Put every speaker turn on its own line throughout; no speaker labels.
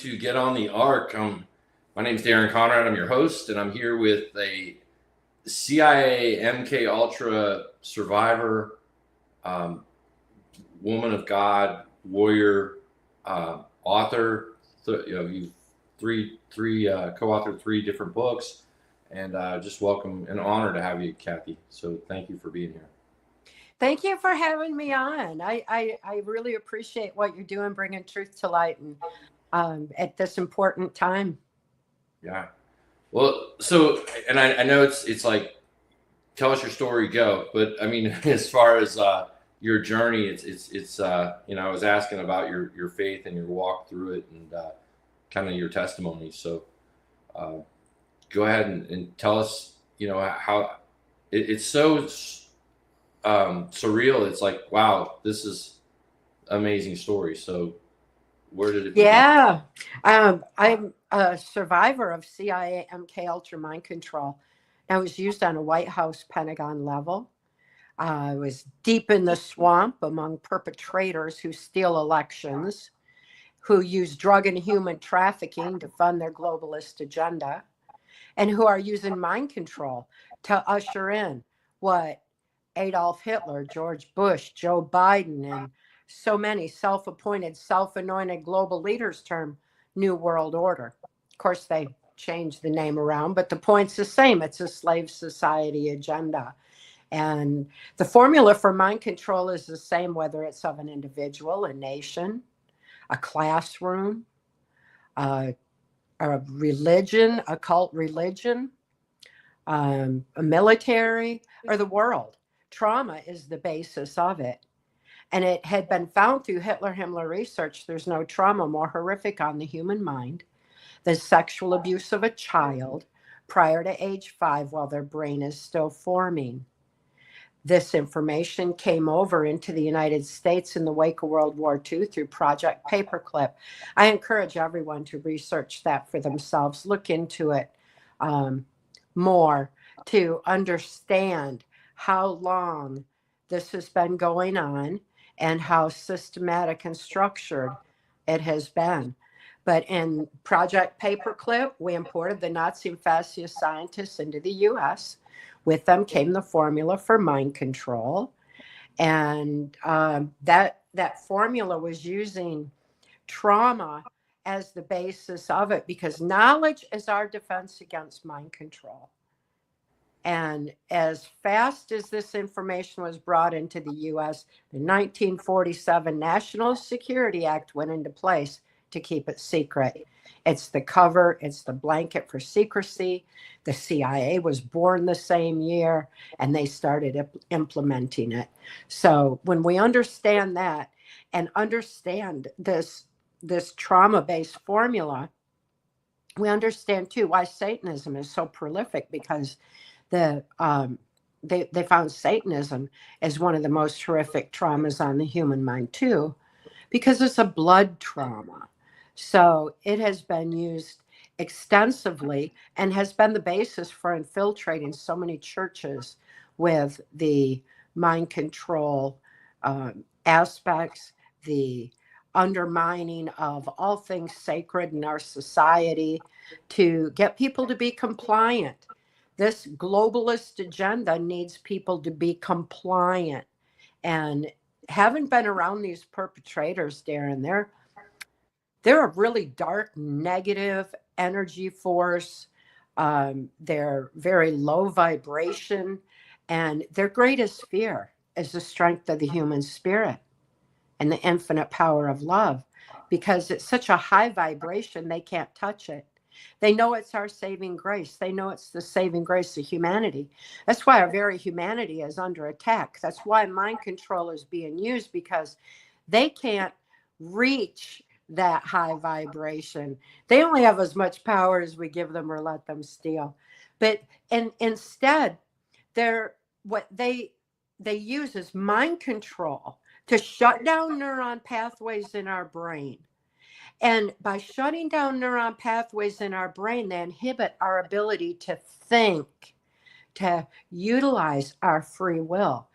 to Get on the Ark. My name is Darren Conrad. I'm your host, and I'm here with a CIA MK Ultra survivor, um, woman of God, warrior, author. You've co-authored three different books, and just welcome and honor to have you, Cathy. So thank you for being here.
Thank you for having me on. I really appreciate what you're doing, bringing truth to light, and at this important time.
Yeah. Well, so, and I know it's like, tell us your story, go. But I mean, as far as your journey, it's I was asking about your faith and your walk through it, and kind of your testimony. So go ahead and tell us, how it's so surreal. It's like, wow, this is amazing story. So where did it begin?
Yeah, I'm a survivor of CIA MK Ultra mind control. I was used on a White House Pentagon level. I was deep in the swamp among perpetrators who steal elections, who use drug and human trafficking to fund their globalist agenda, and who are using mind control to usher in what Adolf Hitler, George Bush, Joe Biden, and so many self-appointed, self-anointed global leaders term New World Order. Of course, they changed the name around, but the point's the same. It's a slave society agenda. And the formula for mind control is the same, whether it's of an individual, a nation, a classroom, a religion, a cult religion, a military, or the world. Trauma is the basis of it. And it had been found through Hitler-Himmler research, there's no trauma more horrific on the human mind than sexual abuse of a child prior to age 5 while their brain is still forming. This information came over into the United States in the wake of World War II through Project Paperclip. I encourage everyone to research that for themselves, look into it more to understand how long this has been going on and how systematic and structured it has been. But in Project Paperclip, we imported the Nazi and fascist scientists into the U.S. With them came the formula for mind control. And that formula was using trauma as the basis of it, because knowledge is our defense against mind control. And as fast as this information was brought into the U.S., the 1947 National Security Act went into place to keep it secret. It's the cover, it's the blanket for secrecy. The CIA was born the same year, and they started implementing it. So when we understand that and understand this trauma-based formula, we understand too why Satanism is so prolific, because they found Satanism as one of the most horrific traumas on the human mind too, because it's a blood trauma. So it has been used extensively and has been the basis for infiltrating so many churches with the mind control aspects, the undermining of all things sacred in our society to get people to be compliant. This globalist agenda needs people to be compliant. And having been around these perpetrators, Darren, they're a really dark, negative energy force. They're very low vibration. And their greatest fear is the strength of the human spirit and the infinite power of love, because it's such a high vibration, they can't touch it. They know it's our saving grace. They know it's the saving grace of humanity. That's why our very humanity is under attack. That's why mind control is being used, because they can't reach that high vibration. They only have as much power as we give them or let them steal. But instead, what they use is mind control to shut down neuron pathways in our brain. And by shutting down neuron pathways in our brain, they inhibit our ability to think, to utilize our free will,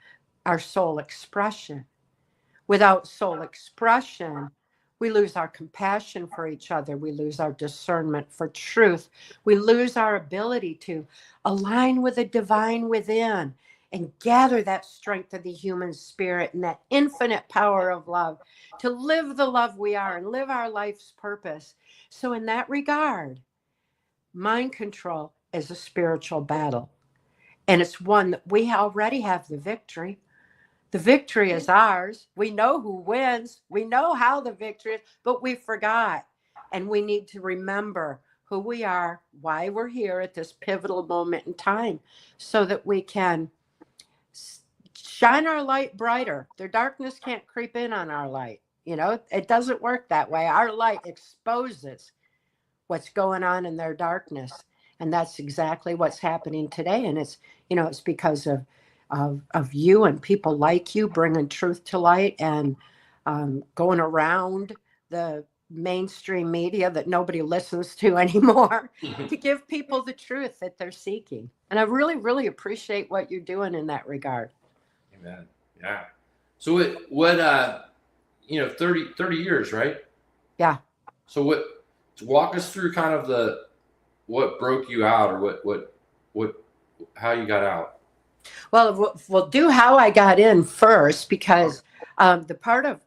our soul expression. Without soul expression, We lose our compassion for each other. We lose our discernment for truth. We lose our ability to align with the divine within and gather that strength of the human spirit and that infinite power of love to live the love we are and live our life's purpose. So, in that regard, mind control is a spiritual battle. And it's one that we already have the victory. The victory is ours. We know who wins. We know how the victory is, but we forgot. And we need to remember who we are, why we're here at this pivotal moment in time, so that we can shine our light brighter. The darkness can't creep in on our light. It doesn't work that way. Our light exposes what's going on in their darkness. And that's exactly what's happening today. And it's because of you and people like you bringing truth to light and going around the mainstream media that nobody listens to anymore to give people the truth that they're seeking. And I really, really appreciate what you're doing in that regard.
Amen. Yeah. So what 30 years, right?
Yeah.
So walk us through kind of what broke you out, or how you got out.
Well, we'll do how I got in first, because the part of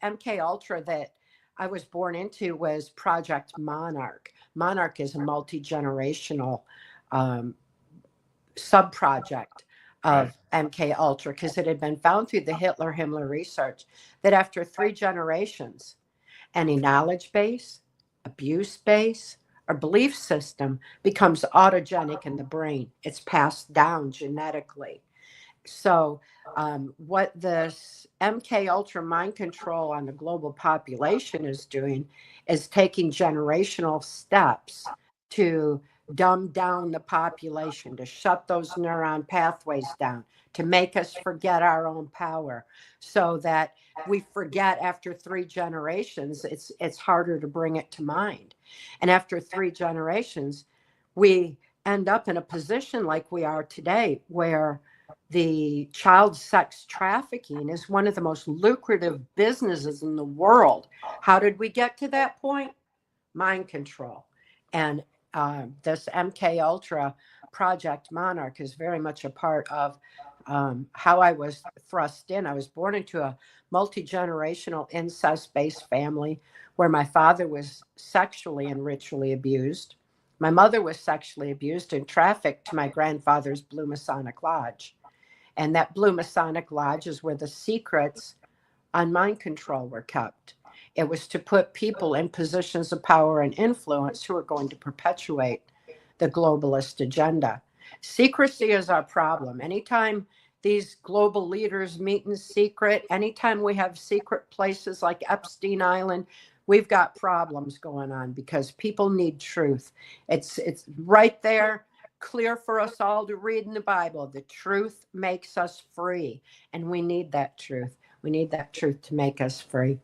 MK Ultra that I was born into was Project Monarch. Monarch is a multi-generational sub-project of MK Ultra, because it had been found through the Himmler research that after 3 generations, any knowledge base, abuse base, or belief system becomes autogenic in the brain. It's passed down genetically. So what this MK Ultra mind control on the global population is doing is taking generational steps to dumb down the population, to shut those neuron pathways down, to make us forget our own power, so that we forget after 3 generations. It's harder to bring it to mind. And after 3 generations, we end up in a position like we are today, where the child sex trafficking is one of the most lucrative businesses in the world. How did we get to that point? Mind control. And this MK Ultra Project Monarch is very much a part of how I was thrust in. I was born into a multi-generational incest-based family where my father was sexually and ritually abused. My mother was sexually abused and trafficked to my grandfather's Blue Masonic Lodge. And that Blue Masonic Lodge is where the secrets on mind control were kept. It was to put people in positions of power and influence who are going to perpetuate the globalist agenda. Secrecy is our problem. Anytime these global leaders meet in secret, anytime we have secret places like Epstein Island, we've got problems going on, because people need truth. It's right there, clear for us all to read in the Bible. The truth makes us free, and we need that truth. We need that truth to make us free.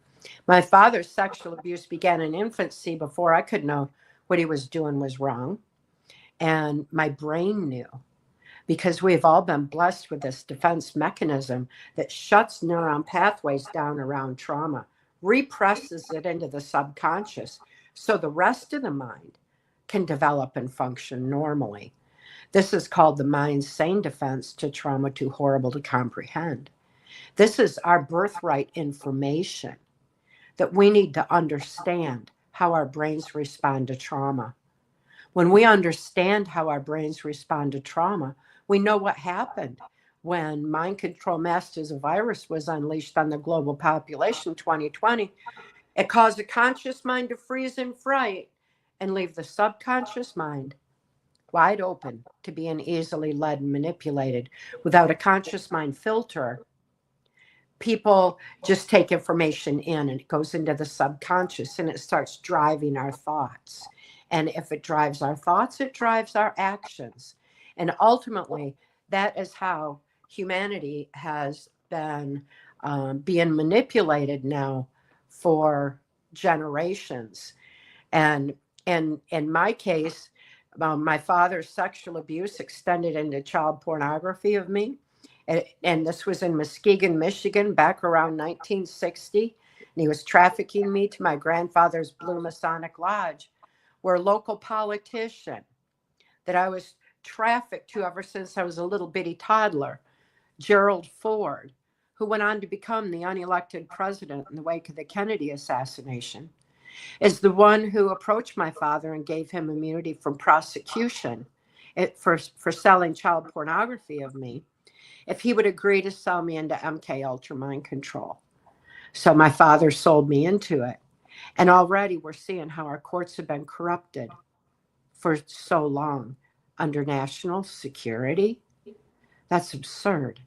My father's sexual abuse began in infancy before I could know what he was doing was wrong. And my brain knew, because we've all been blessed with this defense mechanism that shuts neuron pathways down around trauma, represses it into the subconscious, so the rest of the mind can develop and function normally. This is called the mind's sane defense to trauma too horrible to comprehend. This is our birthright information that we need to understand how our brains respond to trauma. When we understand how our brains respond to trauma, we know what happened when mind control masked as a virus was unleashed on the global population in 2020. It caused the conscious mind to freeze in fright and leave the subconscious mind wide open to being easily led and manipulated. Without a conscious mind filter, people just take information in, and it goes into the subconscious, and it starts driving our thoughts. And if it drives our thoughts, it drives our actions. And ultimately, that is how humanity has been being manipulated now for generations. And in my case, my father's sexual abuse extended into child pornography of me. And this was in Muskegon, Michigan, back around 1960. And he was trafficking me to my grandfather's Blue Masonic Lodge, where a local politician that I was trafficked to ever since I was a little bitty toddler, Gerald Ford, who went on to become the unelected president in the wake of the Kennedy assassination, is the one who approached my father and gave him immunity from prosecution for selling child pornography of me if he would agree to sell me into MK Ultra mind control. So my father sold me into it. And already we're seeing how our courts have been corrupted for so long under national security. That's absurd.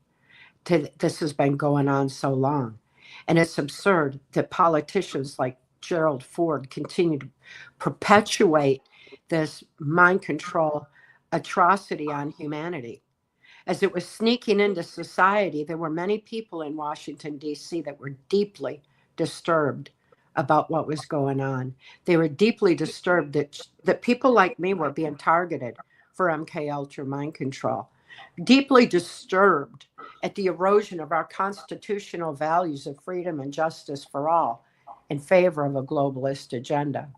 This has been going on so long. And it's absurd that politicians like Gerald Ford continue to perpetuate this mind control atrocity on humanity. As it was sneaking into society, there were many people in Washington, D.C. that were deeply disturbed about what was going on. They were deeply disturbed that people like me were being targeted for MK Ultra mind control. Deeply disturbed at the erosion of our constitutional values of freedom and justice for all in favor of a globalist agenda.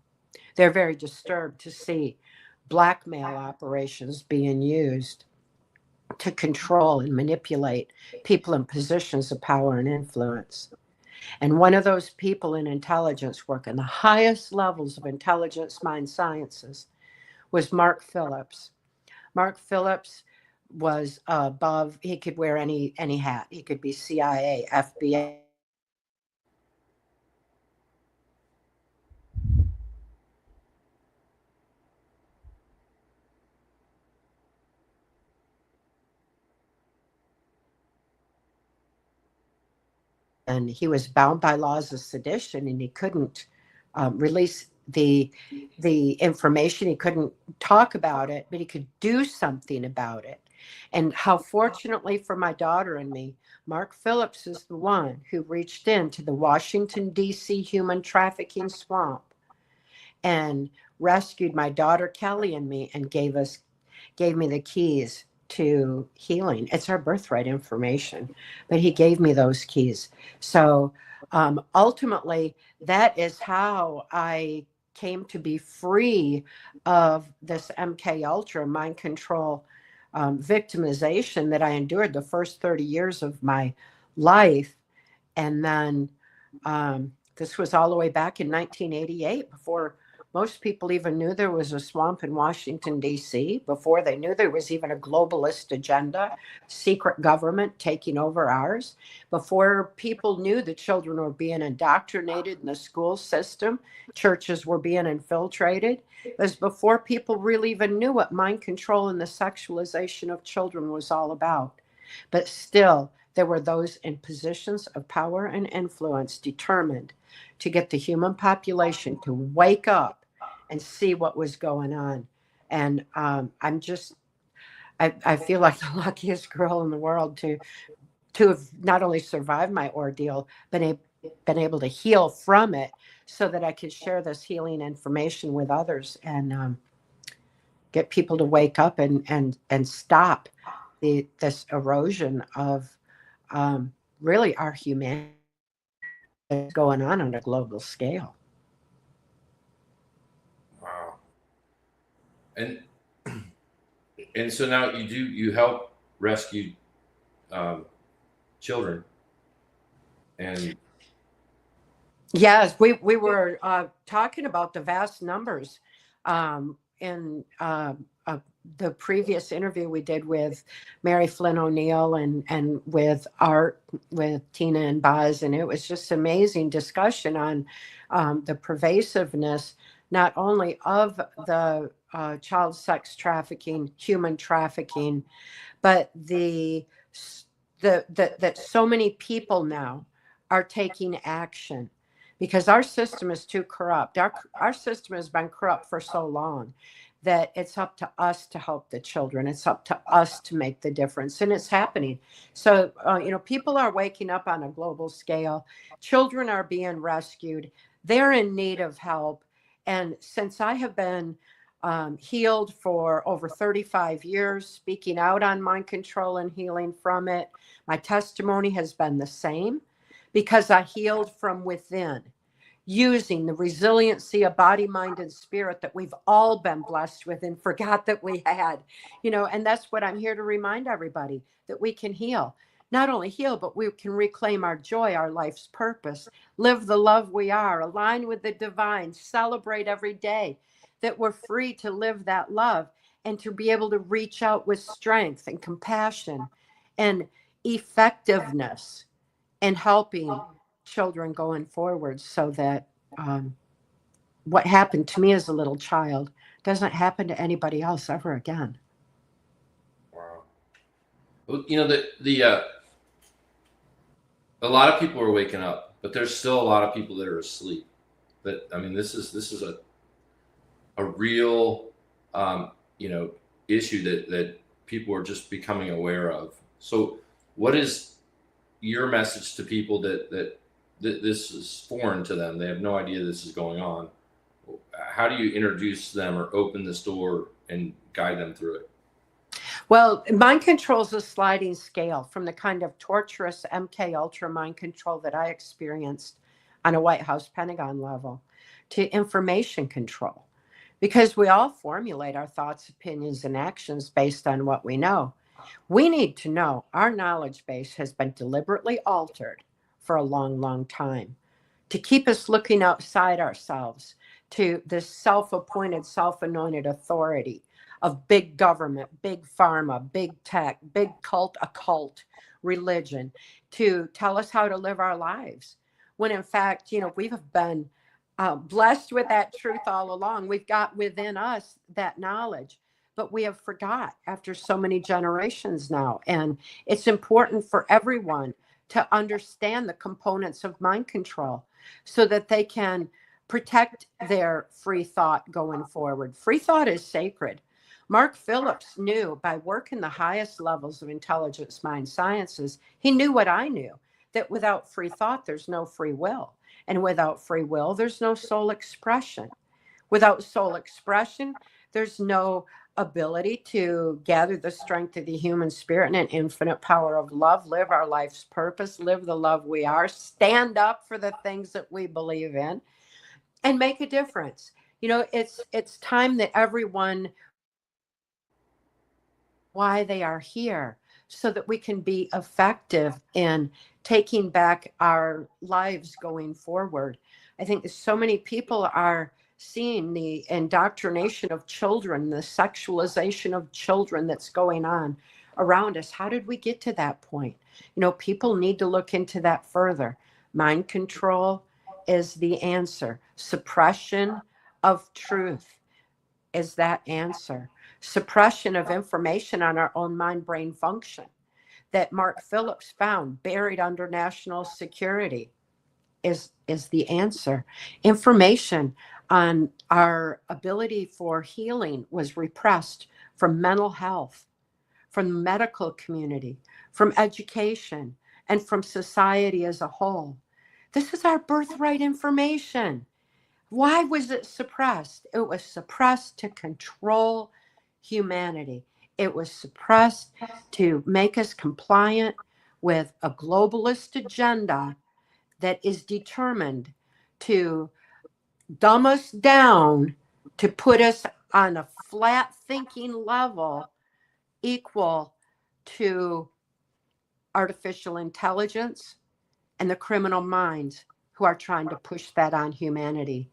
They're very disturbed to see blackmail operations being used to control and manipulate people in positions of power and influence. And one of those people in intelligence work in the highest levels of intelligence mind sciences was Mark Phillips. Mark Phillips was above, he could wear any hat. He could be CIA, FBI. And he was bound by laws of sedition, and he couldn't release the information. He couldn't talk about it, but he could do something about it. And how fortunately for my daughter and me, Mark Phillips is the one who reached into the Washington, D.C. human trafficking swamp and rescued my daughter Kelly and me and gave me the keys to healing. It's our birthright information, but he gave me those keys. So ultimately, that is how I came to be free of this MK Ultra mind control victimization that I endured the first 30 years of my life. And then this was all the way back in 1988, before most people even knew there was a swamp in Washington, D.C., before they knew there was even a globalist agenda, secret government taking over ours, before people knew that children were being indoctrinated in the school system, churches were being infiltrated. It was before people really even knew what mind control and the sexualization of children was all about. But still, there were those in positions of power and influence determined to get the human population to wake up and see what was going on. And I feel like the luckiest girl in the world to have not only survived my ordeal, but been able to heal from it, so that I could share this healing information with others and get people to wake up and stop this erosion of really our humanity that's going on a global scale.
Wow. And so now you help rescue children. And
yes, we were talking about the vast numbers in the previous interview we did with Mary Flynn O'Neill and with Art, with Tina and Buzz, and it was just amazing discussion on the pervasiveness not only of the child sex trafficking, human trafficking, but that so many people now are taking action, because our system is too corrupt. Our system has been corrupt for so long that it's up to us to help the children. It's up to us to make the difference, and it's happening. So, people are waking up on a global scale. Children are being rescued. They're in need of help. And since I have been healed for over 35 years, speaking out on mind control and healing from it, my testimony has been the same, because I healed from within, using the resiliency of body, mind, and spirit that we've all been blessed with and forgot that we had, and that's what I'm here to remind everybody, that we can heal. Not only heal, but we can reclaim our joy, our life's purpose, live the love we are, align with the divine, celebrate every day that we're free to live that love and to be able to reach out with strength and compassion and effectiveness in helping children going forward, so that what happened to me as a little child doesn't happen to anybody else ever again.
Wow. Well, a lot of people are waking up, but there's still a lot of people that are asleep. This is a real issue that people are just becoming aware of. So what is your message to people that this is foreign to them? They have no idea this is going on. How do you introduce them or open this door and guide them through it?
Well, mind control is a sliding scale from the kind of torturous MK Ultra mind control that I experienced on a White House Pentagon level to information control, because we all formulate our thoughts, opinions, and actions based on what we know. We need to know our knowledge base has been deliberately altered for a long, long time to keep us looking outside ourselves to this self-appointed, self-anointed authority of big government, big pharma, big tech, big occult religion to tell us how to live our lives. When in fact, we've been blessed with that truth all along. We've got within us that knowledge, but we have forgot after so many generations now. And it's important for everyone to understand the components of mind control so that they can protect their free thought going forward. Free thought is sacred. Mark Phillips knew, by working the highest levels of intelligence mind sciences, he knew what I knew, that without free thought, there's no free will. And without free will, there's no soul expression. Without soul expression, there's no ability to gather the strength of the human spirit and an infinite power of love, live our life's purpose, live the love we are, stand up for the things that we believe in, and make a difference. It's time that everyone, why they are here, so that we can be effective in taking back our lives going forward. I think so many people are seeing the indoctrination of children, the sexualization of children that's going on around us. How did we get to that point? People need to look into that further. Mind control is the answer. Suppression of truth is that answer. Suppression of information on our own mind-brain function that Mark Phillips found buried under national security is the answer. Information on our ability for healing was repressed from mental health, from the medical community, from education, and from society as a whole. This is our birthright information. Why was it suppressed? It was suppressed to control humanity. It was suppressed to make us compliant with a globalist agenda that is determined to dumb us down, to put us on a flat thinking level equal to artificial intelligence and the criminal minds who are trying to push that on humanity.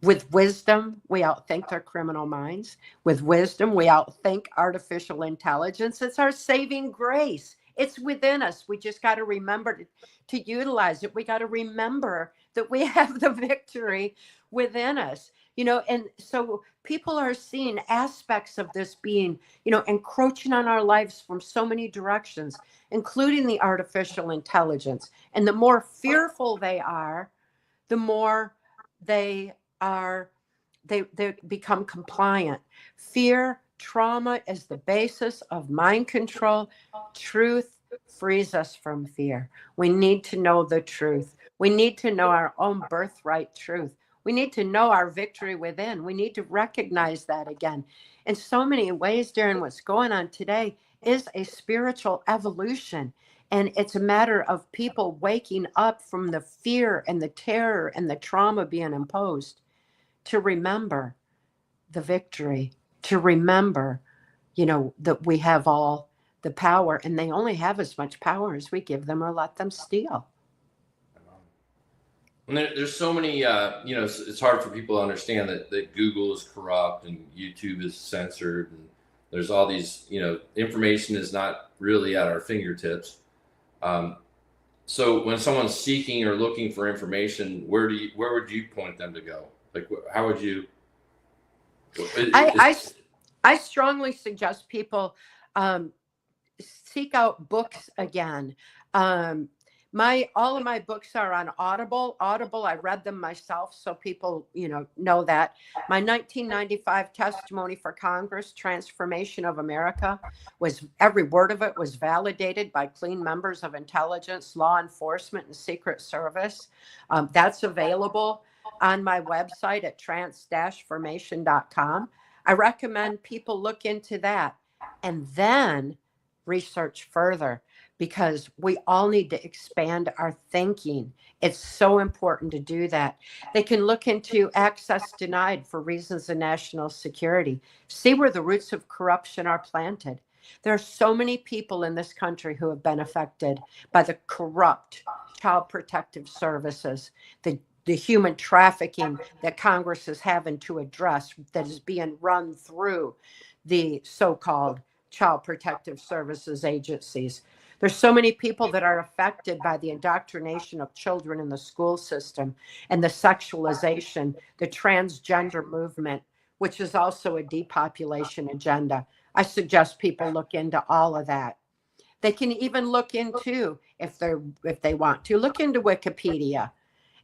With wisdom, we outthink their criminal minds. With wisdom, we outthink artificial intelligence. It's our saving grace. It's within us. We just got to remember to utilize it. We got to remember that we have the victory within us. And so people are seeing aspects of this being, encroaching on our lives from so many directions, including the artificial intelligence. And the more fearful they are, the more they become compliant. Fear, trauma is the basis of mind control. Truth frees us from fear. We need to know the truth. We need to know our own birthright truth. We need to know our victory within. We need to recognize that again. In so many ways, Darren, what's going on today is a spiritual evolution. And it's a matter of people waking up from the fear and the terror and the trauma being imposed to remember the victory, to remember, that we have all the power, and they only have as much power as we give them or let them steal.
And there's so many, it's hard for people to understand that Google is corrupt and YouTube is censored, and there's all these, information is not really at our fingertips. So when someone's seeking or looking for information, where would you point them to go? Like, how would you?
I strongly suggest people seek out books again. All of my books are on Audible. I read them myself, so people, know that. My 1995 testimony for Congress, Transformation of America, every word of it was validated by clean members of intelligence, law enforcement, and Secret Service. That's available on my website at trans-formation.com. I recommend people look into that and then research further, because we all need to expand our thinking. It's so important to do that. They can look into access denied for reasons of national security. See where the roots of corruption are planted. There are so many people in this country who have been affected by the corrupt Child Protective Services, the human trafficking that Congress is having to address, that is being run through the so-called Child Protective Services agencies. There's so many people that are affected by the indoctrination of children in the school system and the sexualization, the transgender movement, which is also a depopulation agenda. I suggest people look into all of that. They can even look into, if they want to, look into Wikipedia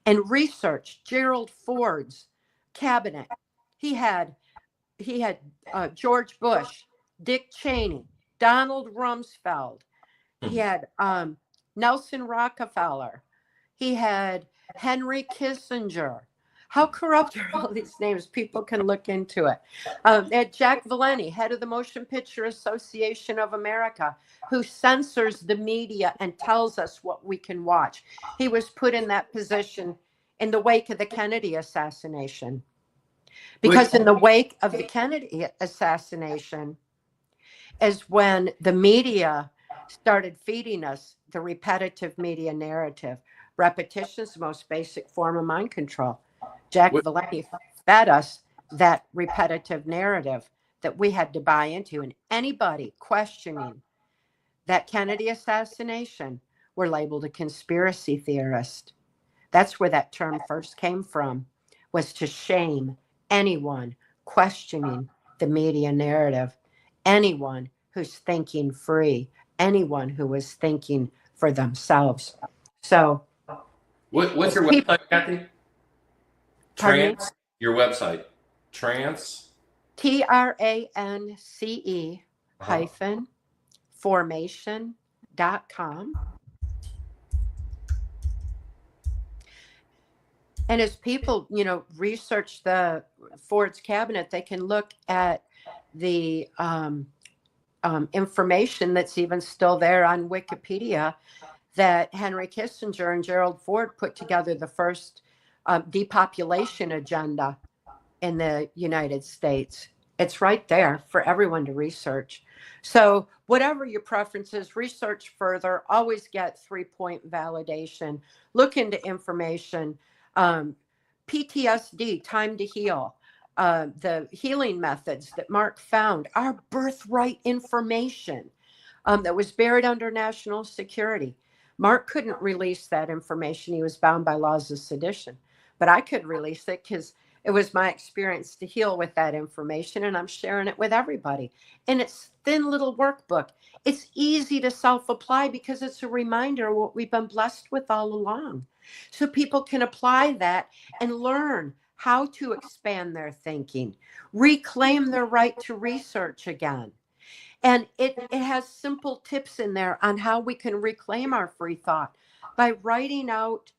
and research Gerald Ford's cabinet. He had George Bush, Dick Cheney, Donald Rumsfeld. He had Nelson Rockefeller. He had Henry Kissinger. How corrupt are all these names? People can look into it. They had Jack Valenti, head of the Motion Picture Association of America, who censors the media and tells us what we can watch. He was put in that position in the wake of the Kennedy assassination. Because in the wake of the Kennedy assassination is when the media started feeding us the repetitive media narrative. Repetition is the most basic form of mind control. Jack Valenti fed us that repetitive narrative that we had to buy into. And anybody questioning that Kennedy assassination were labeled a conspiracy theorist. That's where that term first came from, was to shame anyone questioning the media narrative, anyone who's thinking free, anyone who was thinking for themselves. So
what's your website, Cathy? Your website.
TRANCE hyphen formation.com. And as people, research the Ford's cabinet, they can look at the information that's even still there on Wikipedia, that Henry Kissinger and Gerald Ford put together the first depopulation agenda in the United States. It's right there for everyone to research. So whatever your preferences, research further, always get 3-point validation, look into information. PTSD, time to heal. The healing methods that Mark found are birthright information that was buried under national security. Mark couldn't release that information. He was bound by laws of sedition. But I could release it because it was my experience to heal with that information, and I'm sharing it with everybody. And it's thin little workbook. It's easy to self-apply because it's a reminder of what we've been blessed with all along. So people can apply that and learn how to expand their thinking, reclaim their right to research again. And it has simple tips in there on how we can reclaim our free thought by writing out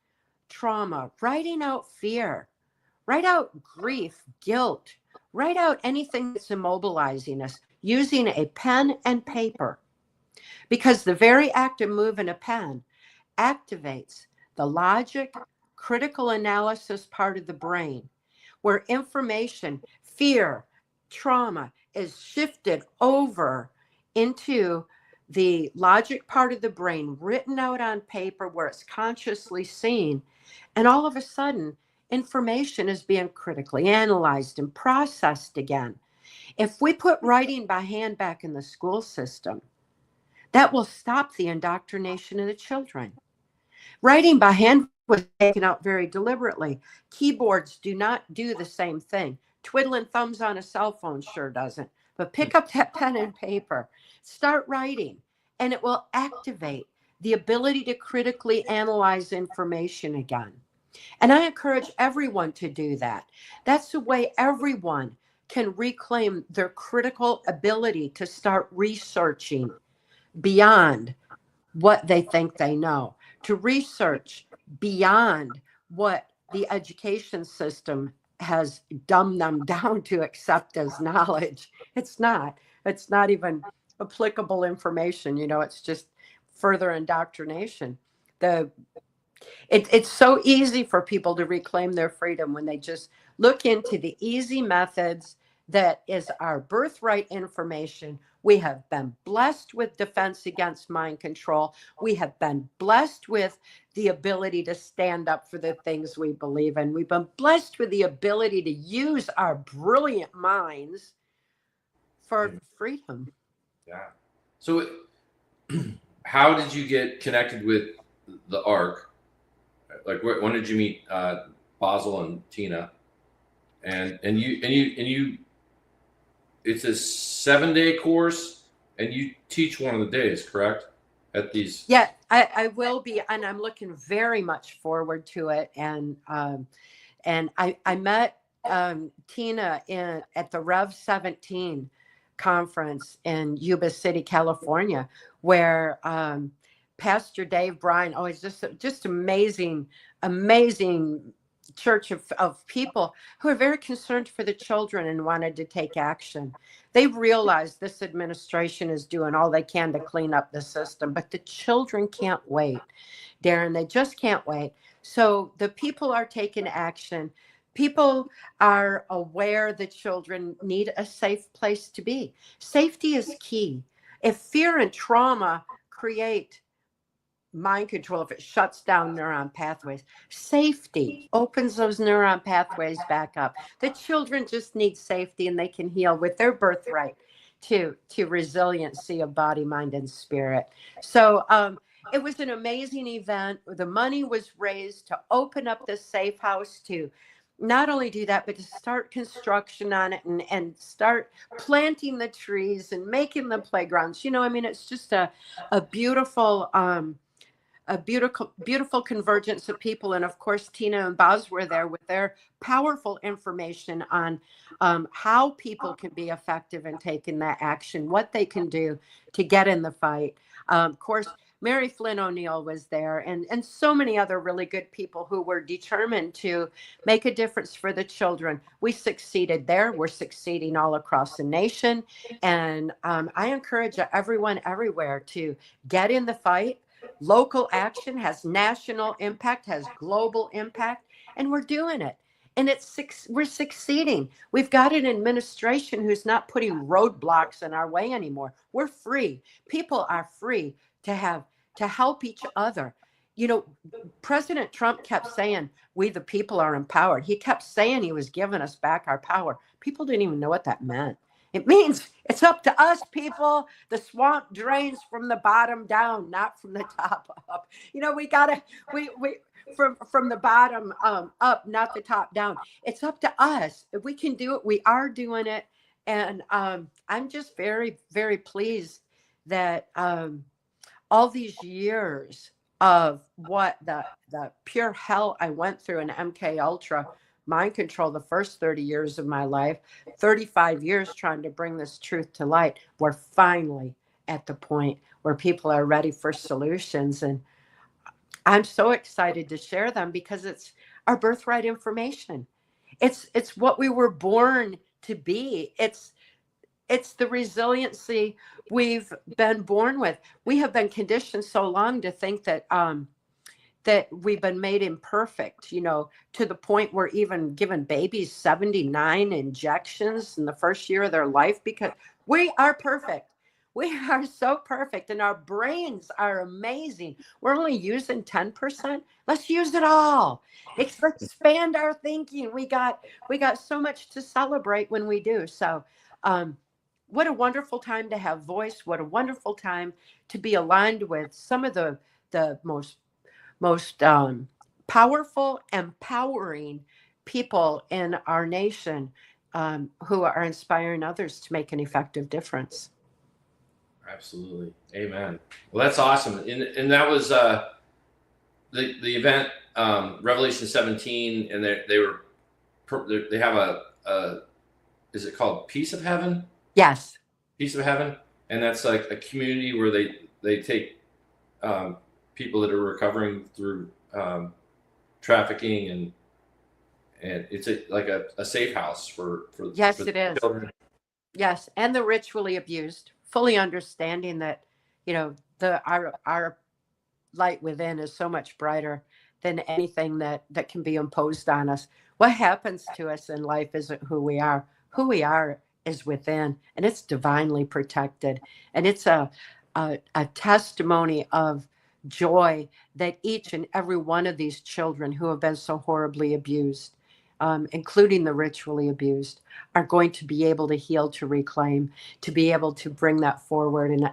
trauma, writing out fear, write out grief, guilt, write out anything that's immobilizing us using a pen and paper. because the very act of moving a pen activates the logic, critical analysis part of the brain, where information, fear, trauma is shifted over into the logic part of the brain, written out on paper where it's consciously seen. And all of a sudden, information is being critically analyzed and processed again. If we put writing by hand back in the school system, that will stop the indoctrination of the children. Writing by hand was taken out very deliberately. Keyboards do not do the same thing. Twiddling thumbs on a cell phone sure doesn't. But pick up that pen and paper, start writing, and it will activate the ability to critically analyze information again. And I encourage everyone to do that. That's the way everyone can reclaim their critical ability to start researching beyond what they think they know, to research beyond what the education system has dumbed them down to accept as knowledge. It's not. It's not even applicable information. It's just further indoctrination. It's so easy for people to reclaim their freedom when they just look into the easy methods that is our birthright information. We have been blessed with defense against mind control. We have been blessed with the ability to stand up for the things we believe in. We've been blessed with the ability to use our brilliant minds for freedom.
Yeah. So how did you get connected with the ARC? Like, when did you meet Basil and Tina? And you it's a 7-day course, and you teach one of the days, correct? At these.
Yeah, I will be, and I'm looking very much forward to it. And I met Tina at the Rev 17 conference in Yuba City, California, where Pastor Dave Bryan, it's just amazing church of people who are very concerned for the children and wanted to take action. They realized this administration is doing all they can to clean up the system, but the children can't wait, Darren. They just can't wait. So the people are taking action. People are aware that children need a safe place to be. Safety is key. If fear and trauma create mind control, if it shuts down neuron pathways, safety opens those neuron pathways back up. The children just need safety, and they can heal with their birthright to resiliency of body, mind, and spirit. So it was an amazing event. The money was raised to open up this safe house, to not only do that, but to start construction on it and start planting the trees and making the playgrounds. It's just a beautiful beautiful convergence of people. And of course, Tina and Buzz were there with their powerful information on how people can be effective in taking that action, what they can do to get in the fight. Of course, Mary Flynn O'Neill was there, and so many other really good people who were determined to make a difference for the children. We succeeded there. We're succeeding all across the nation. And I encourage everyone everywhere to get in the fight. Local action has national impact, has global impact, and we're doing it. And we're succeeding. We've got an administration who's not putting roadblocks in our way anymore. We're free. People are free to help each other. President Trump kept saying, we the people are empowered. He kept saying he was giving us back our power. People didn't even know what that meant. It means it's up to us, people. The swamp drains from the bottom down, not from the top up. We from the bottom up, not the top down. It's up to us. If we can do it, we are doing it. And I'm just very, very pleased that all these years of what the pure hell I went through in MK Ultra mind control, the first 30 years of my life, 35 years trying to bring this truth to light, we're finally at the point where people are ready for solutions. And I'm so excited to share them because it's our birthright information. It's what we were born to be. It's the resiliency we've been born with. We have been conditioned so long to think that that we've been made imperfect, you know, to the point where even giving babies 79 injections in the first year of their life because we are perfect. We are so perfect and our brains are amazing. We're only using 10%. Let's use it all. Expand our thinking. We got so much to celebrate when we do. So what a wonderful time to have voice. What a wonderful time to be aligned with some of the most powerful, empowering people in our nation who are inspiring others to make an effective difference.
Absolutely. Amen. Well, that's awesome. And that was the event, Revelation 17, and they have a is it called Peace of Heaven?
Yes.
Peace of Heaven, and that's like a community where they take people that are recovering through trafficking, and it's like a safe house for
Yes,
for
it is.
children.
Yes, and the ritually abused, fully understanding that, you know, our light within is so much brighter than anything that can be imposed on us. What happens to us in life isn't who we are. Who we are is within, and it's divinely protected. And it's a testimony of joy that each and every one of these children who have been so horribly abused, including the ritually abused, are going to be able to heal, to reclaim, to be able to bring that forward. And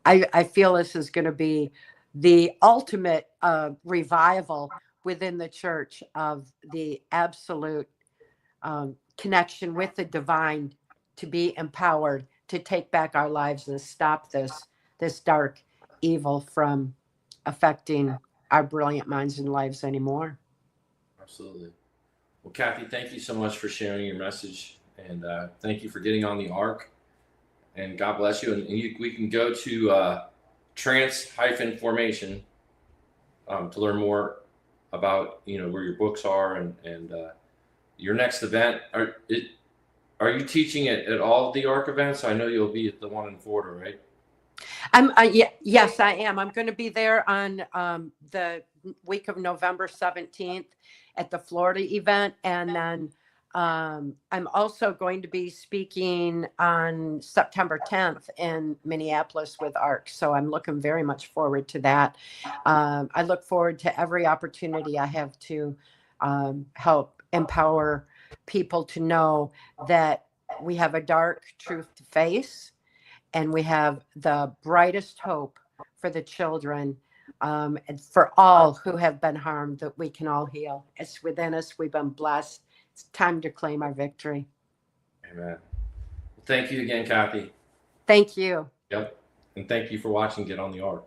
I feel this is going to be the ultimate revival within the church of the absolute connection with the divine, to be empowered to take back our lives and stop this dark evil from affecting our brilliant minds and lives anymore.
Absolutely. Well, Cathy, thank you so much for sharing your message, and thank you for getting on the ark. And God bless you. And we can go to trance-formation to learn more about where your books are and your next event. Are you teaching at all of the ARC events? I know you'll be at the one in Florida, right?
Yes, I am. I'm going to be there on the week of November 17th at the Florida event. And then I'm also going to be speaking on September 10th in Minneapolis with ARC. So I'm looking very much forward to that. I look forward to every opportunity I have to help empower people to know that we have a dark truth to face, and we have the brightest hope for the children, and for all who have been harmed, that we can all heal. It's within us. We've been blessed. It's time to claim our victory.
Amen. Well, thank you again, Cathy.
Thank you.
Yep. And thank you for watching Get on the Ark.